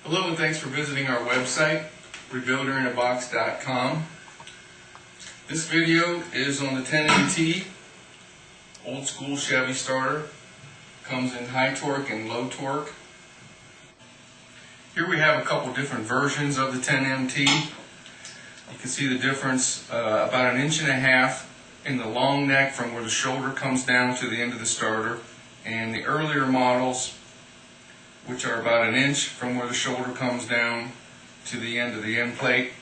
Hello and thanks for visiting our website, rebuilderinAbox.com. This video is on the 10MT old school Chevy starter. Comes in high torque and low torque. Here we have a couple different versions of the 10MT. You can see the difference, about 1.5 inches in the long neck from where the shoulder comes down to the end of the starter, and the earlier models, which are about 1 inch from where the shoulder comes down to the end of the end plate.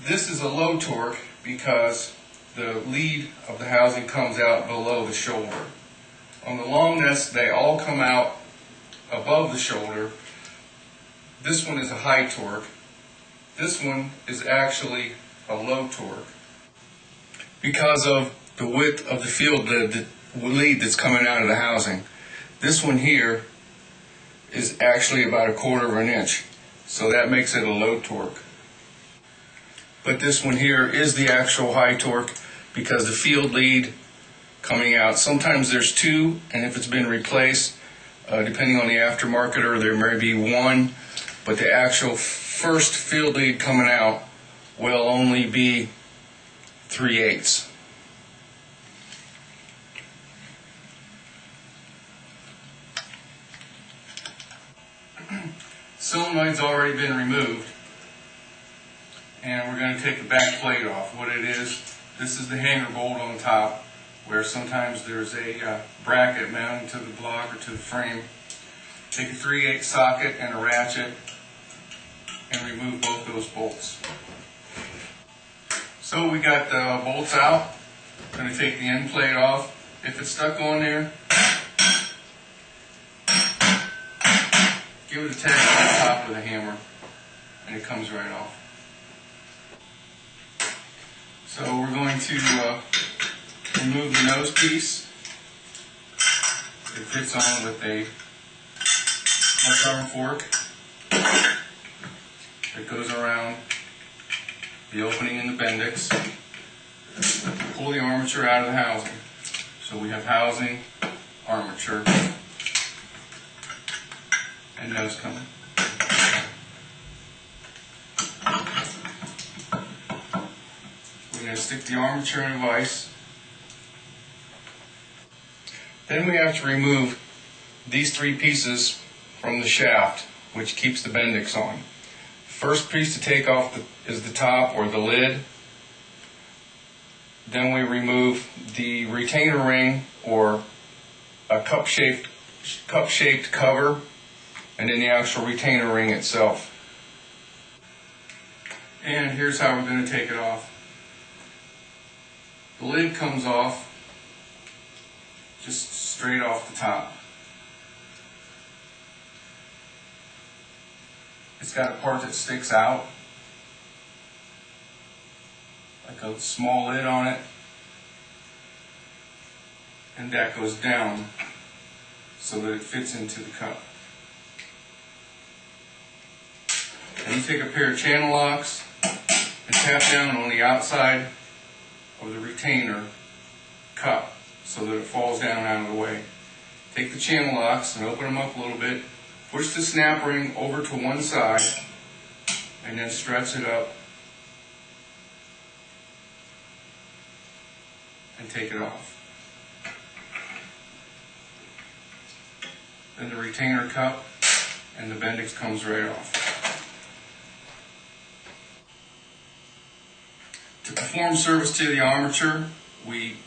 This is a low torque because the lead of the housing comes out below the shoulder. On the long necks, they all come out above the shoulder. This one is a high torque. This one is actually a low torque because of the width of the field, the lead that's coming out of the housing. This one here is actually about 1/4 inch, so that makes it a low torque. But this one here is the actual high torque because the field lead coming out, sometimes there's two, and if it's been replaced, depending on the aftermarket, or there may be one, but the actual first field lead coming out will only be 3/8. Solenoid's already been removed, and we're going to take the back plate off. What it is, this is the hanger bolt on top, where sometimes there's a bracket mounted to the block or to the frame. Take a 3/8 socket and a ratchet and remove both those bolts. So we got the bolts out. I'm going to take the end plate off. If it's stuck on there, give it a tap on the top with a hammer and it comes right off. So we're going to remove the nose piece. It fits on with a arm fork that goes around the opening in the bendix. Pull the armature out of the housing. So we have housing, armature, and nose coming. We're going to stick the armature in a vise. Then we have to remove these 3 pieces from the shaft, which keeps the bendix on. First piece to take off is the top, or the lid. Then we remove the retainer ring, or a cup-shaped cover, and then the actual retainer ring itself. And here's how we're going to take it off. The lid comes off just straight off the top. It's got a part that sticks out, like a small lid on it, and that goes down so that it fits into the cup. And you take a pair of channel locks and tap down on the outside of the retainer cup so that it falls down out of the way. Take the channel locks and open them up a little bit. Push the snap ring over to one side and then stretch it up and take it off. Then the retainer cup and the bendix comes right off. To perform service to the armature, we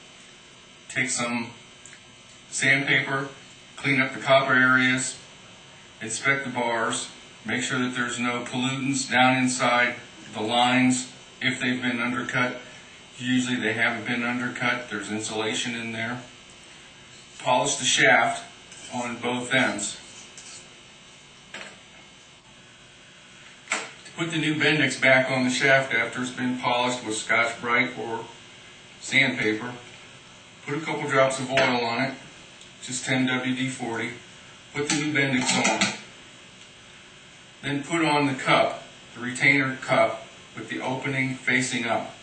take some sandpaper, clean up the copper areas, inspect the bars, make sure that there's no pollutants down inside the lines if they've been undercut. Usually they haven't been undercut, there's insulation in there. Polish the shaft on both ends. To put the new bendix back on the shaft after it's been polished with Scotch-Brite or sandpaper, put a couple drops of oil on it, just 10 WD-40. Put the new bendix on. Then put on the cup, the retainer cup, with the opening facing up.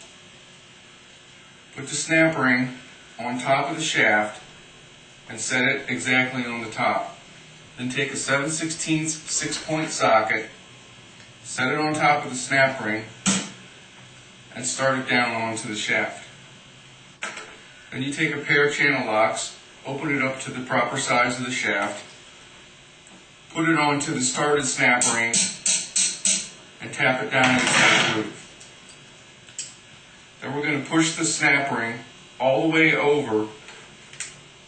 Put the snap ring on top of the shaft and set it exactly on the top. Then take a 7/16 6-point socket, set it on top of the snap ring, and start it down onto the shaft. Then you take a pair of channel locks, open it up to the proper size of the shaft, put it onto the started snap ring, and tap it down into the groove. Then we're going to push the snap ring all the way over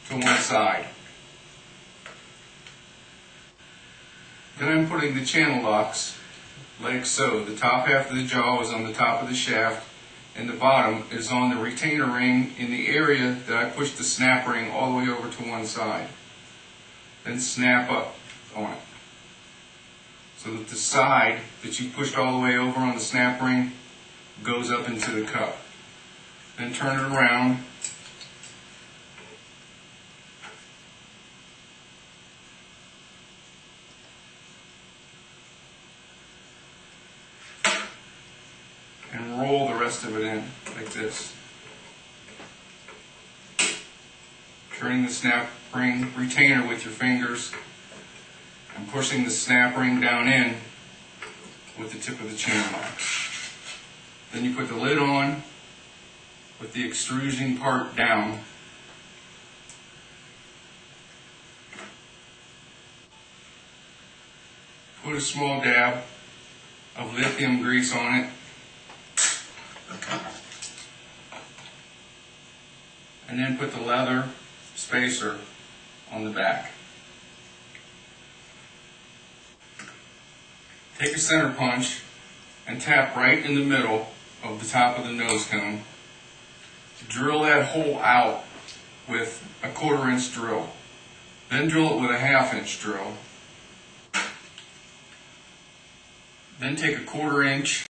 to one side. Then I'm putting the channel locks like so. The top half of the jaw is on the top of the shaft, and the bottom is on the retainer ring in the area that I pushed the snap ring all the way over to one side. Then snap up on it, so that the side that you pushed all the way over on the snap ring goes up into the cup. Then turn it around, and roll the rest of it in like this. Turning the snap ring retainer with your fingers and pushing the snap ring down in with the tip of the channel lock. Then you put the lid on with the extrusion part down. Put a small dab of lithium grease on it. And then put the leather spacer on the back. Take a center punch and tap right in the middle of the top of the nose cone. Drill that hole out with a 1/4 inch drill. Then drill it with a 1/2 inch drill. Then take a 1/4 inch